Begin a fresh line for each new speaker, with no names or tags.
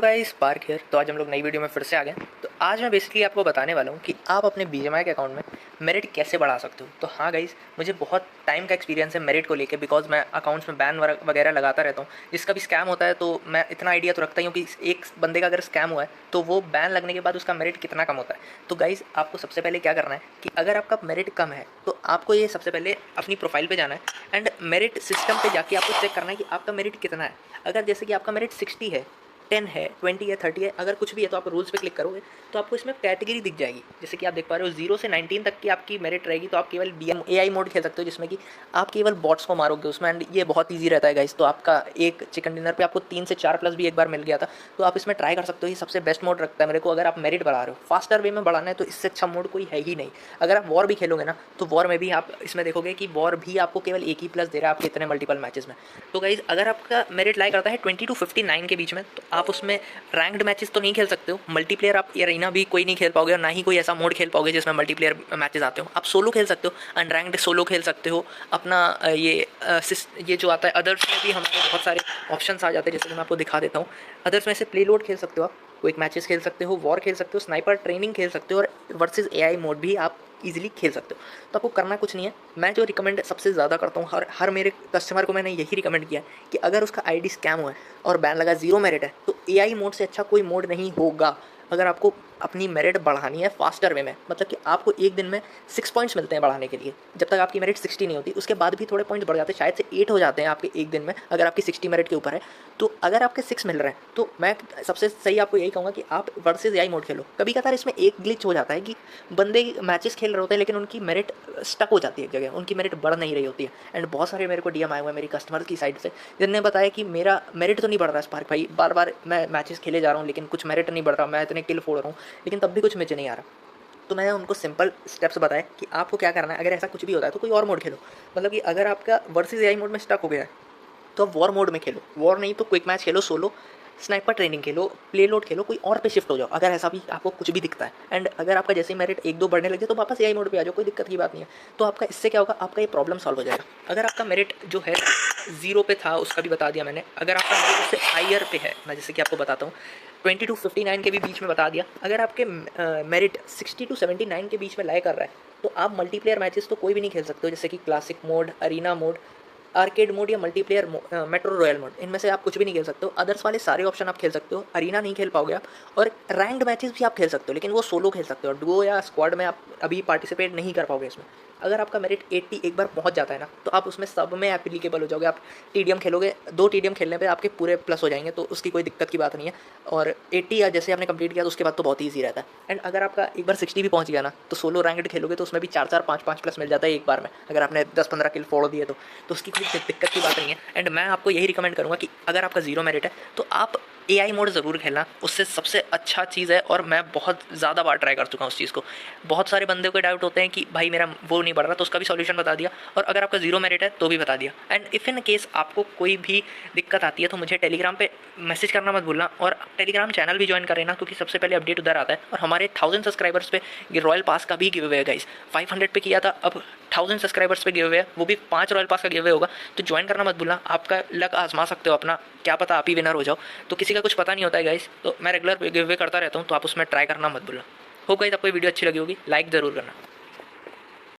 Guys, spark here. तो आज हम लोग नई वीडियो में फिर से आ गए। तो आज मैं बेसिकली आपको बताने वाला हूँ कि आप अपने बीजीएमआई के अकाउंट में मेरिट कैसे बढ़ा सकते हो। तो हाँ गाइस, मुझे बहुत टाइम का एक्सपीरियंस है मेरिट को लेके, बिकॉज मैं अकाउंट्स में बैन वगैरह लगाता रहता हूँ। जिसका भी स्कैम होता है तो मैं इतना आइडिया तो रखता ही हूँ कि एक बंदे का अगर स्कैम हुआ है तो वो बैन लगने के बाद उसका मेरिट कितना कम होता है। तो गाइस, आपको सबसे पहले क्या करना है कि अगर आपका मेरिट कम है तो आपको ये सबसे पहले अपनी प्रोफाइल पे जाना है एंड मेरिट सिस्टम पे जाके आपको चेक करना है कि आपका मेरिट कितना है। अगर जैसे कि आपका मेरिट 60 है, 10 है, 20 है, 30 है, अगर कुछ भी है तो आप रूल्स पे क्लिक करोगे तो आपको इसमें कैटेगरी दिख जाएगी। जैसे कि आप देख पा रहे हो 0 से 19 तक की आपकी मेरिट रहेगी। तो आप केवल AI मोड खेल सकते हो जिसमें कि आप केवल बॉट्स को मारोगे उसमें, एंड ये बहुत ईजी रहता है गाइस। तो आपका एक चिकन डिनर पे आपको 3 से 4 प्लस भी एक बार मिल गया था। तो आप इसमें ट्राई कर सकते हो। ये सबसे बेस्ट मोड रखता है मेरे को, अगर आप मेरिट बढ़ा रहे हो। फास्टर वे में बढ़ाना है तो इससे अच्छा मोड कोई है ही नहीं। अगर आप वॉर भी खेलोगे ना तो वॉर में भी आप इसमें देखोगे कि वॉर भी आपको केवल एक ही प्लस दे रहा है आपके इतने मल्टीपल मैचेस में। तो गाइज, अगर आपका मेरिट लाई करता है 20 to 59 के बीच में तो आप उसमें रैंक्ड मैचेस तो नहीं खेल सकते हो। मल्टीप्लेयर आप एरिना भी कोई नहीं खेल पाओगे, और ना ही कोई ऐसा मोड खेल पाओगे जिसमें मल्टीप्लेयर मैचेस आते हो। आप सोलो खेल सकते हो, अनरैंक्ड सोलो खेल सकते हो। अपना ये जो आता है अदर्स में भी हमारे बहुत सारे ऑप्शंस आ जाते हैं, जैसे कि मैं आपको दिखा देता हूँ। अदर्स में से प्ले लोड खेल सकते हो, आप क्विक मैचेस खेल सकते हो, वॉर खेल सकते हो, स्नाइपर ट्रेनिंग खेल सकते हो, और वर्सेस AI मोड भी आप इजीली खेल सकते हो। तो आपको करना कुछ नहीं है। मैं जो रिकमेंड सबसे ज़्यादा करता हूँ, हर मेरे कस्टमर को मैंने यही रिकमेंड किया है कि अगर उसका आईडी स्कैम हुआ है और बैन लगा, 0 मेरिट है, तो AI मोड से अच्छा कोई मोड नहीं होगा। अगर आपको अपनी मेरिट बढ़ानी है फास्टर वे में, मतलब कि आपको एक दिन में 6 पॉइंट्स मिलते हैं बढ़ाने के लिए। जब तक आपकी मेरिट 60 नहीं होती उसके बाद भी थोड़े पॉइंट्स बढ़ जाते हैं, शायद से 8 हो जाते हैं आपके एक दिन में, अगर आपकी 60 मेरिट के ऊपर है। तो अगर आपके 6 मिल रहे हैं तो मैं सबसे सही आपको यही कहूँगा कि आप वर्सेस AI मोड खेलो। कभी कभार इसमें एक ग्लिच हो जाता है कि बंदे मैचेस खेल रहे होते हैं लेकिन उनकी मेरिट स्टक हो जाती है एक जगह, उनकी मेरिट बढ़ नहीं रही होती है। एंड बहुत सारे मेरे को DM आए हुए हैं मेरी कस्टमर की साइड से, जिनने बताया कि मेरा मेरिट तो नहीं बढ़ रहा है स्पार्क भाई, बार बार मैं मैचेस खेले जा रहा हूँ लेकिन कुछ मेरिट नहीं बढ़ रहा, मैं इतने किल फोड़ रहा हूँ लेकिन तब भी कुछ मुझे नहीं आ रहा। तो मैंने उनको सिंपल स्टेप्स बताए कि आपको क्या करना है। अगर ऐसा कुछ भी होता है तो कोई और मोड खेलो, मतलब कि अगर आपका वर्सेस AI मोड में स्टक हो गया है तो आप वॉर मोड में खेलो, वॉर नहीं तो क्विक मैच खेलो, सोलो स्नाइपर ट्रेनिंग खेलो, प्ले लोड खेलो, कोई और पे शिफ्ट हो जाओ अगर ऐसा भी आपको कुछ भी दिखता है। एंड अगर आपका जैसे ही मेरिट 1-2 बढ़ने लगे तो वापस AI मोड पे आ जाओ, कोई दिक्कत की बात नहीं है। तो आपका इससे क्या होगा, आपका ये प्रॉब्लम सॉल्व हो जाएगा। अगर आपका मेरिट जो है 0 पे था उसका भी बता दिया मैंने। अगर आपका मेरिट उससे हायर पे है, मैं जैसे कि आपको बताता हूँ 20 to 59 के भी बीच में बता दिया। अगर आपके मेरिट 60 to 79 के बीच में लाई कर रहा है तो आप मल्टीप्लेयर मैचेस तो कोई भी नहीं खेल सकते हो, जैसे कि classic mode, arena mode, arcade mode या मल्टीप्लेयर मेट्रो रॉयल मोड। इनमें से आप कुछ भी नहीं खेल सकते हो। अदर्स वाले सारे ऑप्शन आप खेल सकते हो। अरीना नहीं खेल पाओगे आप, और रैंक्ड मैचेस भी आप खेल सकते हो लेकिन वो सोलो खेल सकते हो। डुओ या स्क्वाड में आप अभी पार्टिसिपेट नहीं कर पाओगे इसमें। अगर आपका मेरिट 80 एक बार पहुंच जाता है ना तो आप उसमें सब में एप्लीकेबल हो जाओगे। आप TDM खेलोगे, 2 TDM खेलने पे आपके पूरे प्लस हो जाएंगे, तो उसकी कोई दिक्कत की बात नहीं है। और 80 या जैसे आपने कंप्लीट किया तो उसके बाद तो बहुत ईजी रहता है। एंड अगर आपका एक बार 60 भी पहुंच गया ना तो सोलो रैंक्ड खेलोगे तो उसमें भी 4-4, 5-5 प्लस मिल जाता है एक बार में, अगर आपने 10-15 किल फोड़ दिए तो उसकी कोई दिक्कत की बात नहीं है। एंड मैं आपको यही रिकमेंड करूँगा कि अगर आपका 0 मेरिट है तो आप AI मोड ज़रूर खेलना, उससे सबसे अच्छा चीज़ है। और मैं बहुत ज़्यादा बार ट्राई कर चुका हूँ उस चीज़ को। बहुत सारे बंदे को डाउट होते हैं कि भाई मेरा वो नहीं बढ़ रहा, तो उसका भी सॉल्यूशन बता दिया। और अगर आपका 0 मेरिट है तो भी बता दिया। एंड इफ़ इन केस आपको कोई भी दिक्कत आती है तो मुझे टेलीग्राम पे मैसेज करना मत भूलना, और टेलीग्राम चैनल भी ज्वाइन कर लेना क्योंकि सबसे पहले अपडेट उधर आता है। और हमारे 1000 सब्सक्राइबर्स पे रॉयल पास का भी गिव अवे है गाइस। 500 पे किया था, अब 1000 सब्सक्राइबर्स पे गिव अवे है, वो भी 5 रॉयल पास का गिव अवे होगा। तो ज्वाइन करना मत भूलना, आपका लक आजमा सकते हो अपना, क्या पता आप ही विनर हो जाओ। तो किसी का कुछ पता नहीं होता है गाइस, तो मैं रेगुलर गिव अवे करता रहता हूँ, तो आप उसमें ट्राई करना मत भूलना। होप गाइस आपको वीडियो अच्छी लगी होगी, लाइक ज़रूर करना।